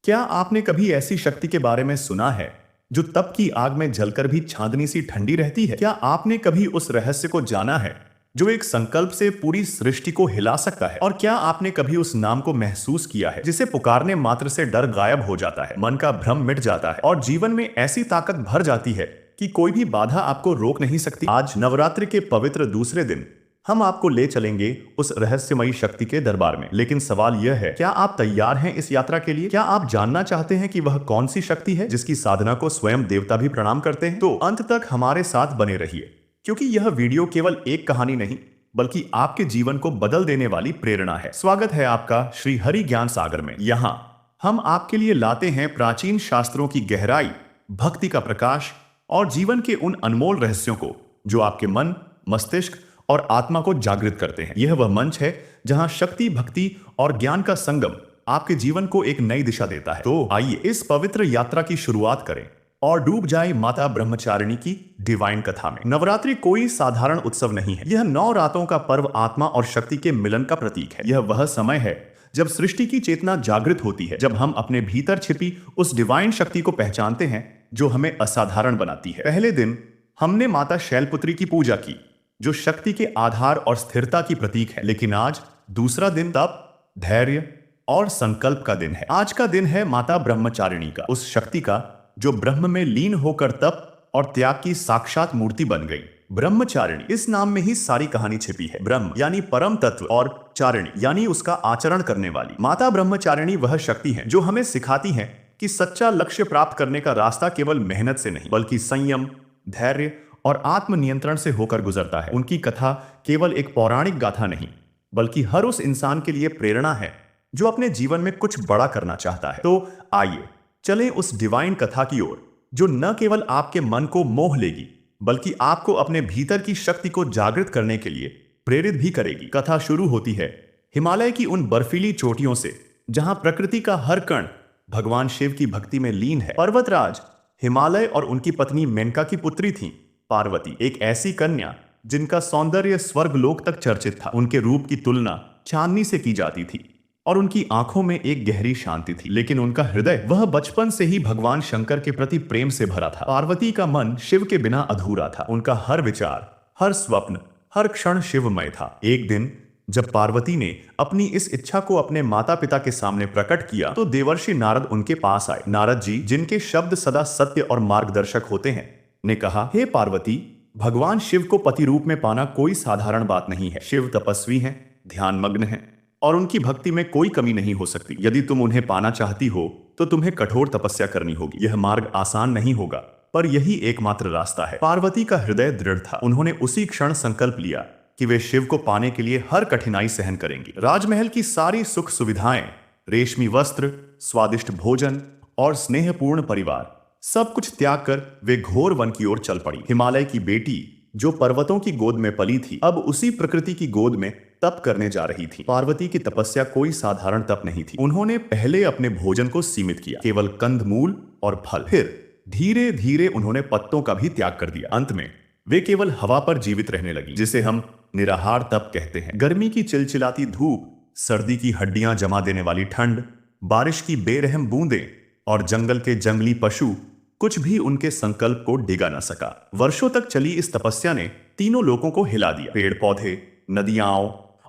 क्या आपने कभी ऐसी शक्ति के बारे में सुना है जो तप की आग में जलकर भी चांदनी सी ठंडी रहती है? क्या आपने कभी उस रहस्य को जाना है जो एक संकल्प से पूरी सृष्टि को हिला सकता है? और क्या आपने कभी उस नाम को महसूस किया है जिसे पुकारने मात्र से डर गायब हो जाता है, मन का भ्रम मिट जाता है और जीवन में ऐसी ताकत भर जाती है कि कोई भी बाधा आपको रोक नहीं सकती? आज नवरात्रि के पवित्र दूसरे दिन हम आपको ले चलेंगे उस रहस्यमयी शक्ति के दरबार में। लेकिन सवाल यह है, क्या आप तैयार हैं इस यात्रा के लिए? क्या आप जानना चाहते हैं कि वह कौन सी शक्ति है जिसकी साधना को स्वयं देवता भी प्रणाम करते हैं? तो अंत तक हमारे साथ बने रहिए, क्योंकि यह वीडियो केवल एक कहानी नहीं बल्कि आपके जीवन को बदल देने वाली प्रेरणा है। स्वागत है आपका श्री हरि ज्ञान सागर में। यहाँ हम आपके लिए लाते हैं प्राचीन शास्त्रों की गहराई, भक्ति का प्रकाश और जीवन के उन अनमोल रहस्यों को जो आपके मन, मस्तिष्क और आत्मा को जागृत करते हैं। यह वह मंच है जहां शक्ति, भक्ति और ज्ञान का संगम आपके जीवन को एक नई दिशा देता है। तो आइए इस पवित्र यात्रा की शुरुआत करें और डूब जाए माता ब्रह्मचारिणी की डिवाइन कथा में। नवरात्रि कोई साधारण उत्सव नहीं है, यह 9 रातों का पर्व आत्मा और शक्ति के मिलन का प्रतीक है। यह वह समय है जब सृष्टि की चेतना जागृत होती है, जब हम अपने भीतर छिपी उस डिवाइन शक्ति को पहचानते हैं जो हमें असाधारण बनाती है। पहले दिन हमने माता शैलपुत्री की पूजा की जो शक्ति के आधार और स्थिरता की प्रतीक है। लेकिन आज दूसरा दिन तप, धैर्य और संकल्प का दिन है। आज का दिन है माता ब्रह्मचारिणी का, उस शक्ति का जो ब्रह्म में लीन होकर तप और त्याग की साक्षात मूर्ति बन गई। ब्रह्मचारिणी, इस नाम में ही सारी कहानी छिपी है। ब्रह्म यानी परम तत्व और चारिणी यानी उसका आचरण करने वाली। माता ब्रह्मचारिणी वह शक्ति है जो हमें सिखाती है कि सच्चा लक्ष्य प्राप्त करने का रास्ता केवल मेहनत से नहीं बल्कि संयम, धैर्य और आत्मनियंत्रण से होकर गुजरता है। उनकी कथा केवल एक पौराणिक गाथा नहीं बल्कि हर उस इंसान के लिए प्रेरणा है जो अपने जीवन में कुछ बड़ा करना चाहता है। तो आइए चलें उस डिवाइन कथा की ओर जो न केवल आपके मन को मोह लेगी बल्कि आपको अपने भीतर की शक्ति को जागृत करने के लिए प्रेरित भी करेगी। कथा शुरू होती है हिमालय की उन बर्फीली चोटियों से जहां प्रकृति का हर कण भगवान शिव की भक्ति में लीन है। पर्वतराज हिमालय और उनकी पत्नी मेनका की पुत्री थी पार्वती, एक ऐसी कन्या जिनका सौंदर्य स्वर्गलोक तक चर्चित था। उनके रूप की तुलना चांदनी से की जाती थी और उनकी आंखों में एक गहरी शांति थी। लेकिन उनका हृदय वह बचपन से ही भगवान शंकर के प्रति प्रेम से भरा था। पार्वती का मन शिव के बिना अधूरा था। उनका हर विचार, हर स्वप्न, हर क्षण शिवमय था। एक दिन जब पार्वती ने अपनी इस इच्छा को अपने माता पिता के सामने प्रकट किया तो देवर्षि नारद उनके पास आए। नारद जी, जिनके शब्द सदा सत्य और मार्गदर्शक होते हैं, ने कहा, हे पार्वती, भगवान शिव को पति रूप में पाना कोई साधारण बात नहीं है। शिव तपस्वी हैं, ध्यानमग्न हैं और उनकी भक्ति में कोई कमी नहीं हो सकती। यदि तुम उन्हें पाना चाहती हो तो तुम्हें कठोर तपस्या करनी होगी। यह मार्ग आसान नहीं होगा पर यही एकमात्र रास्ता है। पार्वती का हृदय दृढ़ था। उन्होंने उसी क्षण संकल्प लिया कि वे शिव को पाने के लिए हर कठिनाई सहन करेंगी। राजमहल की सारी सुख सुविधाएं, रेशमी वस्त्र, स्वादिष्ट भोजन और स्नेहपूर्ण परिवार, सब कुछ त्याग कर वे घोर वन की ओर चल पड़ी। हिमालय की बेटी जो पर्वतों की गोद में पली थी अब उसी प्रकृति की गोद में तप करने जा रही थी। पार्वती की तपस्या कोई साधारण तप नहीं थी। उन्होंने पहले अपने भोजन को सीमित किया, केवल कंदमूल और फल। फिर धीरे धीरे उन्होंने पत्तों का भी त्याग कर दिया। अंत में वे केवल हवा पर जीवित रहने लगी, जिसे हम निराहार तप कहते हैं। गर्मी की चिलचिलाती धूप, सर्दी की हड्डियां जमा देने वाली ठंड, बारिश की बेरहम बूंदें और जंगल के जंगली पशु, कुछ भी उनके संकल्प को डिगा न सका। वर्षों तक चली इस तपस्या ने तीनों लोगों को हिला दिया। पेड़ पौधे, नदियां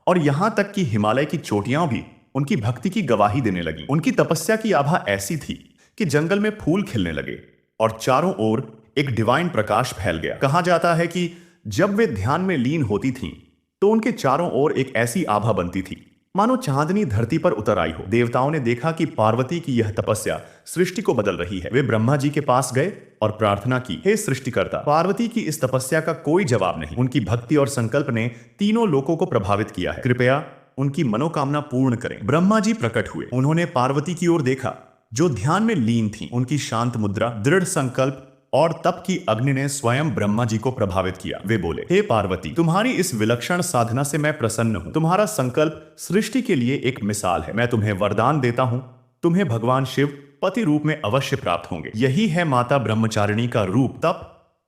और यहां तक कि हिमालय की चोटियां भी उनकी भक्ति की गवाही देने लगी। उनकी तपस्या की आभा ऐसी थी कि जंगल में फूल खिलने लगे और चारों ओर एक डिवाइन प्रकाश फैल गया। कहा जाता है कि जब वे ध्यान में लीन होती थीं, तो उनके चारों ओर एक ऐसी आभा बनती थी मानो चांदनी धरती पर उतर आई हो। देवताओं ने देखा कि पार्वती की यह तपस्या सृष्टि को बदल रही है। वे ब्रह्मा जी के पास गए और प्रार्थना की, हे सृष्टिकर्ता, पार्वती की इस तपस्या का कोई जवाब नहीं। उनकी भक्ति और संकल्प ने तीनों लोगों को प्रभावित किया है। कृपया उनकी मनोकामना पूर्ण करें। ब्रह्मा जी प्रकट हुए। उन्होंने पार्वती की ओर देखा जो ध्यान में लीन थी। उनकी शांत मुद्रा, दृढ़ संकल्प और तप की अग्नि ने स्वयं ब्रह्मा जी को प्रभावित किया। वे बोले, हे पार्वती, तुम्हारी इस विलक्षण साधना से मैं प्रसन्न हूं। तुम्हारा संकल्प सृष्टि के लिए एक मिसाल है। मैं तुम्हें वरदान देता हूं, तुम्हें भगवान शिव पति रूप में अवश्य प्राप्त होंगे। यही है माता ब्रह्मचारिणी का रूप, तप,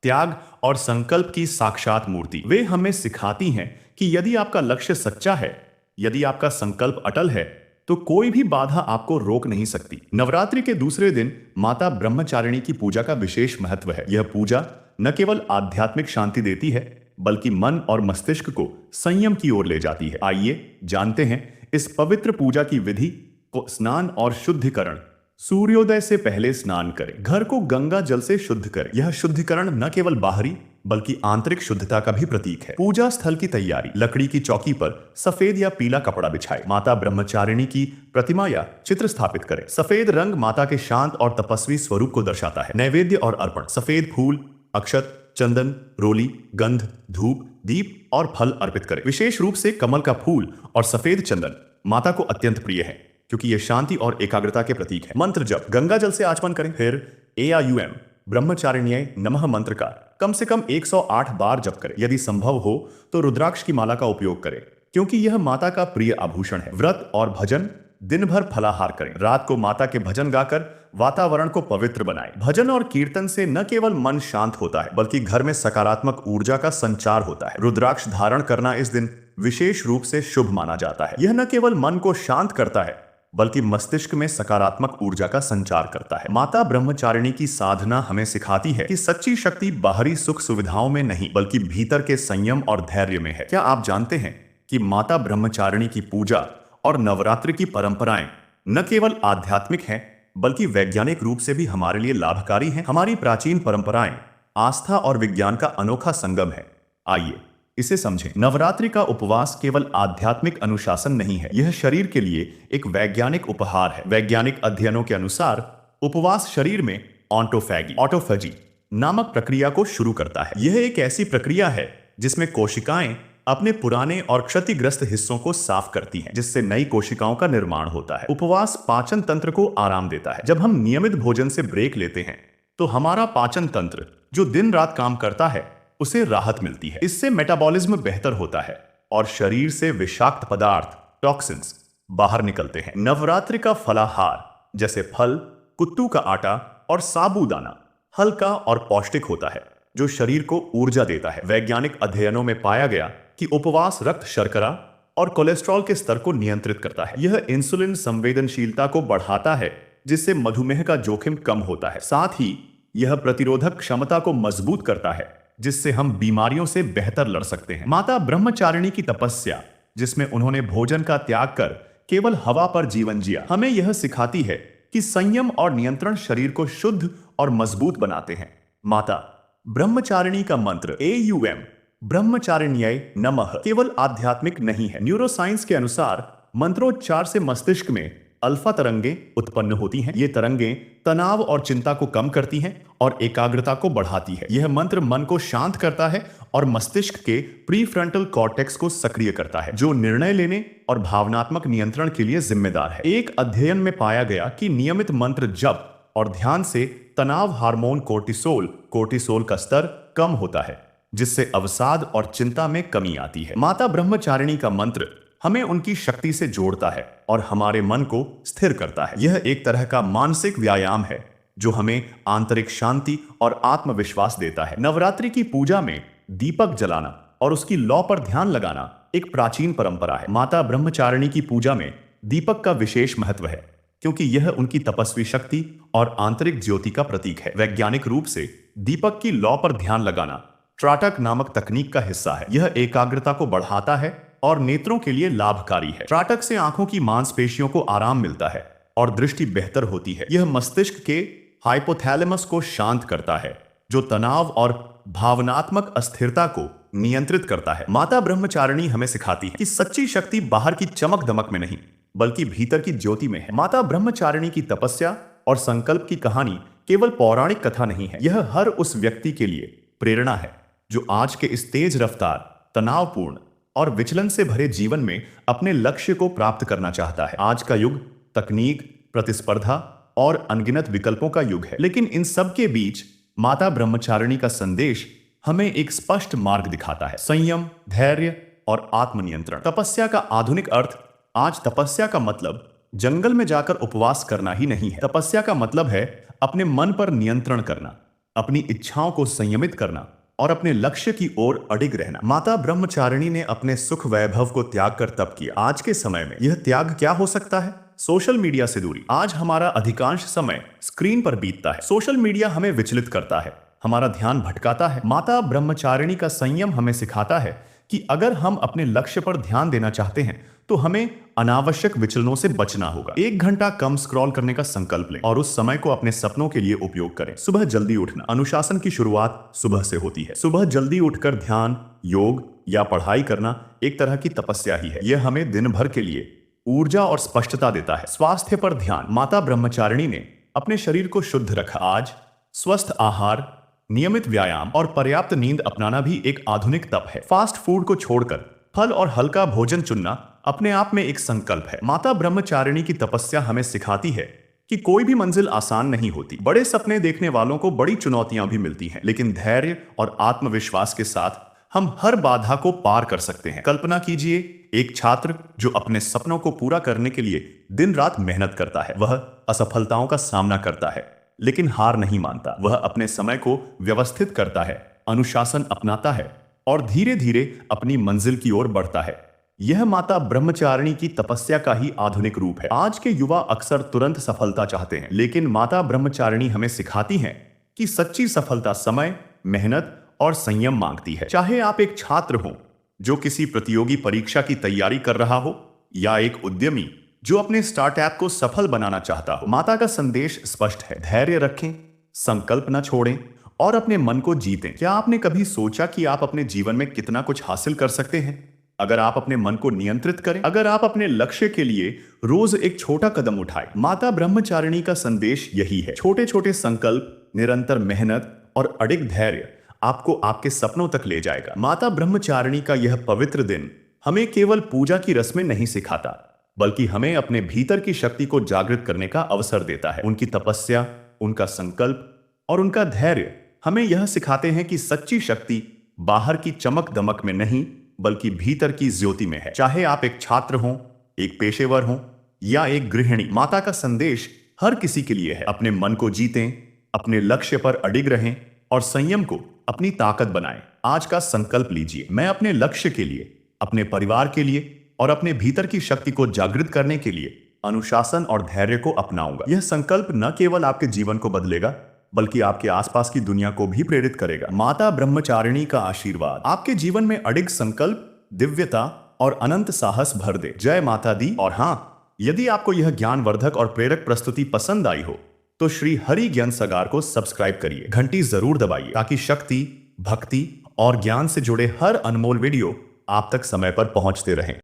त्याग और संकल्प की साक्षात मूर्ति। वे हमें सिखाती हैं कि यदि आपका लक्ष्य सच्चा है, यदि आपका संकल्प अटल है, तो कोई भी बाधा आपको रोक नहीं सकती। नवरात्रि के दूसरे दिन माता ब्रह्मचारिणी की पूजा का विशेष महत्व है। यह पूजा न केवल आध्यात्मिक शांति देती है, बल्कि मन और मस्तिष्क को संयम की ओर ले जाती है। आइए जानते हैं इस पवित्र पूजा की विधि को। स्नान और शुद्धिकरण। सूर्योदय से पहले स्नान करें। घर को गंगा जल से शुद्ध करें। यह शुद्धिकरण न केवल बाहरी बल्कि आंतरिक शुद्धता का भी प्रतीक है। पूजा स्थल की तैयारी। लकड़ी की चौकी पर सफेद या पीला कपड़ा बिछाएं। माता ब्रह्मचारिणी की प्रतिमा या चित्र स्थापित करें। सफेद रंग माता के शांत और तपस्वी स्वरूप को दर्शाता है। नैवेद्य और अर्पण। सफेद फूल, अक्षत, चंदन, रोली, गंध, धूप, दीप और फल अर्पित करें। विशेष रूप से कमल का फूल और सफेद चंदन माता को अत्यंत प्रिय है, क्योंकि यह शांति और एकाग्रता के प्रतीक है। मंत्र जप। गंगा जल से आचमन करें। फिर AIUM ब्रह्मचारिण्याय नमः मंत्र का कम से कम 108 बार जप करें। यदि संभव हो तो रुद्राक्ष की माला का उपयोग करें, क्योंकि यह माता का प्रिय आभूषण है। व्रत और भजन। दिन भर फलाहार करें। रात को माता के भजन गाकर वातावरण को पवित्र बनाएं। भजन और कीर्तन से न केवल मन शांत होता है, बल्कि घर में सकारात्मक ऊर्जा का संचार होता है। रुद्राक्ष धारण करना इस दिन विशेष रूप से शुभ माना जाता है। यह न केवल मन को शांत करता है, बल्कि मस्तिष्क में सकारात्मक ऊर्जा का संचार करता है। माता ब्रह्मचारिणी की साधना हमें सिखाती है कि सच्ची शक्ति बाहरी सुख सुविधाओं में नहीं, बल्कि भीतर के संयम और धैर्य में है। क्या आप जानते हैं कि माता ब्रह्मचारिणी की पूजा और नवरात्रि की परंपराएं न केवल आध्यात्मिक हैं, बल्कि वैज्ञानिक रूप से भी हमारे लिए लाभकारी हैं। हमारी प्राचीन परंपराएं आस्था और विज्ञान का अनोखा संगम है। आइए इसे समझें। नवरात्रि का उपवास केवल आध्यात्मिक अनुशासन नहीं है, यह शरीर के लिए एक वैज्ञानिक उपहार है। वैज्ञानिक अध्ययनों के अनुसार उपवास शरीर में ऑटोफैजी नामक प्रक्रिया को शुरू करता है। यह एक ऐसी प्रक्रिया है जिसमें कोशिकाएं अपने पुराने और क्षतिग्रस्त हिस्सों को साफ करती हैं, जिससे नई कोशिकाओं का निर्माण होता है। उपवास पाचन तंत्र को आराम देता है। जब हम नियमित भोजन से ब्रेक लेते हैं तो हमारा पाचन तंत्र, जो दिन रात काम करता है, उसे राहत मिलती है। इससे मेटाबॉलिज्म बेहतर होता है और शरीर से विषाक्त पदार्थ टॉक्सिन्स बाहर निकलते हैं। नवरात्रि का फलाहार जैसे फल, कुत्तू का आटा और साबूदाना हल्का और पौष्टिक होता है, जो शरीर को ऊर्जा देता है। वैज्ञानिक अध्ययनों में पाया गया कि उपवास रक्त शर्करा और कोलेस्ट्रॉल के स्तर को नियंत्रित करता है। यह इंसुलिन संवेदनशीलता को बढ़ाता है, जिससे मधुमेह का जोखिम कम होता है। साथ ही यह प्रतिरोधक क्षमता को मजबूत करता है, जिससे हम बीमारियों से बेहतर लड़ सकते हैं। माता ब्रह्मचारिणी की तपस्या, जिसमें उन्होंने भोजन का त्याग कर केवल हवा पर जीवन जिया, हमें यह सिखाती है कि संयम और नियंत्रण शरीर को शुद्ध और मजबूत बनाते हैं। माता ब्रह्मचारिणी का मंत्र AUM ब्रह्मचारिण्याय नमः केवल आध्यात्मिक नहीं है। न्यूरोसाइंस के अनुसार मंत्रोच्चार से मस्तिष्क में अल्फा तरंगें उत्पन्न होती हैं। ये तरंगें तनाव और चिंता को कम करती हैं और एकाग्रता को बढ़ाती है। यह मंत्र मन को शांत करता है और मस्तिष्क के प्रीफ्रंटल कॉर्टेक्स को सक्रिय करता है, जो निर्णय लेने और भावनात्मक नियंत्रण के लिए जिम्मेदार है। एक अध्ययन में पाया गया कि नियमित मंत्र जप और ध्यान से तनाव हार्मोन कोर्टिसोल का स्तर कम होता है, जिससे अवसाद और चिंता में कमी आती है। माता ब्रह्मचारिणी का मंत्र हमें उनकी शक्ति से जोड़ता है और हमारे मन को स्थिर करता है। यह एक तरह का मानसिक व्यायाम है जो हमें आंतरिक शांति और आत्मविश्वास देता है। नवरात्रि की पूजा में दीपक जलाना और उसकी लौ पर ध्यान लगाना एक प्राचीन परंपरा है। माता ब्रह्मचारिणी की पूजा में दीपक का विशेष महत्व है, क्योंकि यह उनकी तपस्वी शक्ति और आंतरिक ज्योति का प्रतीक है। वैज्ञानिक रूप से दीपक की लौ पर ध्यान लगाना ट्राटक नामक तकनीक का हिस्सा है। यह एकाग्रता को बढ़ाता है और नेत्रों के लिए लाभकारी है। ट्राटक से आंखों की मांसपेशियों को आराम मिलता है और दृष्टि बेहतर होती है। यह मस्तिष्क के हाइपोथैलेमस को शांत करता है, जो तनाव और भावनात्मक अस्थिरता को नियंत्रित करता है। माता ब्रह्मचारिणी हमें सिखाती है कि सच्ची शक्ति बाहर की चमक दमक में नहीं, बल्कि भीतर की ज्योति में है। माता ब्रह्मचारिणी की तपस्या और संकल्प की कहानी केवल पौराणिक कथा नहीं है, यह हर उस व्यक्ति के लिए प्रेरणा है जो आज के इस तेज रफ्तार, तनावपूर्ण और विचलन से भरे जीवन में अपने लक्ष्य को प्राप्त करना चाहता है। आज का युग तकनीक, प्रतिस्पर्धा और अनगिनत विकल्पों का युग है, लेकिन इन सब के बीच माता ब्रह्मचारिणी का संदेश हमें एक स्पष्ट मार्ग दिखाता है: संयम, धैर्य और आत्मनियंत्रण। तपस्या का आधुनिक अर्थ आज तपस्या का मतलब जंगल में जाकर उपवास करना ही नहीं है। तपस्या का मतलब है अपने मन पर नियंत्रण करना, अपनी इच्छाओं को संयमित करना और अपने लक्ष्य की ओर अडिग रहना। माता ब्रह्मचारिणी ने अपने सुख वैभव को त्याग कर तप किया। आज के समय में यह त्याग क्या हो सकता है? सोशल मीडिया से दूरी। आज हमारा अधिकांश समय स्क्रीन पर बीतता है। सोशल मीडिया हमें विचलित करता है, हमारा ध्यान भटकाता है। माता ब्रह्मचारिणी का संयम हमें सिखाता है कि अगर हम अपने लक्ष्य पर ध्यान देना चाहते हैं तो हमें अनावश्यक विचलनों से बचना होगा। 1 घंटा कम स्क्रॉल करने का संकल्प लें और उस समय को अपने सपनों के लिए उपयोग करें। सुबह जल्दी उठना। अनुशासन की शुरुआत सुबह से होती है। सुबह जल्दी उठकर ध्यान, योग या पढ़ाई करना एक तरह की तपस्या ही है। यह हमें दिन भर के लिए ऊर्जा और स्पष्टता देता है। स्वास्थ्य पर ध्यान। माता ब्रह्मचारिणी ने अपने शरीर को शुद्ध रखा। आज स्वस्थ आहार, नियमित व्यायाम और पर्याप्त नींद अपनाना भी एक आधुनिक तप है। फास्ट फूड को छोड़कर फल और हल्का भोजन चुनना अपने आप में एक संकल्प है। माता ब्रह्मचारिणी की तपस्या हमें सिखाती है कि कोई भी मंजिल आसान नहीं होती। बड़े सपने देखने वालों को बड़ी चुनौतियां भी मिलती हैं, लेकिन धैर्य और आत्मविश्वास के साथ हम हर बाधा को पार कर सकते हैं। कल्पना कीजिए एक छात्र जो अपने सपनों को पूरा करने के लिए दिन रात मेहनत करता है। वह असफलताओं का सामना करता है लेकिन हार नहीं मानता। वह अपने समय को व्यवस्थित करता है, अनुशासन अपनाता है और धीरे धीरे अपनी मंजिल की ओर बढ़ता है। यह माता ब्रह्मचारिणी की तपस्या का ही आधुनिक रूप है। आज के युवा अक्सर तुरंत सफलता चाहते हैं, लेकिन माता ब्रह्मचारिणी हमें सिखाती हैं कि सच्ची सफलता समय, मेहनत और संयम मांगती है। चाहे आप एक छात्र हो जो किसी प्रतियोगी परीक्षा की तैयारी कर रहा हो या एक उद्यमी जो अपने स्टार्टअप को सफल बनाना चाहता हो, माता का संदेश स्पष्ट है। धैर्य रखें, संकल्प न छोड़ें और अपने मन को जीतें। क्या आपने कभी सोचा कि आप अपने जीवन में कितना कुछ हासिल कर सकते हैं अगर आप अपने मन को नियंत्रित करें, अगर आप अपने लक्ष्य के लिए रोज एक छोटा कदम उठाएं? माता ब्रह्मचारिणी का संदेश यही है। छोटे छोटे संकल्प, निरंतर मेहनत और अडिग धैर्य आपको आपके सपनों तक ले जाएगा। माता ब्रह्मचारिणी का यह पवित्र दिन हमें केवल पूजा की रस्में नहीं सिखाता, बल्कि हमें अपने भीतर की शक्ति को जागृत करने का अवसर देता है। उनकी तपस्या, उनका संकल्प और उनका धैर्य हमें यह सिखाते हैं कि सच्ची शक्ति बाहर की चमक दमक में नहीं, बल्कि भीतर की ज्योति में है। चाहे आप एक छात्र हो, एक पेशेवर हो या एक गृहिणी, माता का संदेश हर किसी के लिए है। अपने मन को जीतें, अपने लक्ष्य पर अडिग रहें और संयम को अपनी ताकत बनाएं। आज का संकल्प लीजिए, मैं अपने लक्ष्य के लिए, अपने परिवार के लिए और अपने भीतर की शक्ति को जागृत करने के लिए अनुशासन और धैर्य को अपनाऊंगा। यह संकल्प न केवल आपके जीवन को बदलेगा, बल्कि आपके आसपास की दुनिया को भी प्रेरित करेगा। माता ब्रह्मचारिणी का आशीर्वाद आपके जीवन में अडिग संकल्प, दिव्यता और अनंत साहस भर दे। जय माता दी। और हाँ, यदि आपको यह ज्ञानवर्धक और प्रेरक प्रस्तुति पसंद आई हो तो श्री हरि ज्ञान सगार को सब्सक्राइब करिए, घंटी जरूर दबाइए ताकि शक्ति, भक्ति और ज्ञान से जुड़े हर अनमोल वीडियो आप तक समय पर पहुंचते रहें।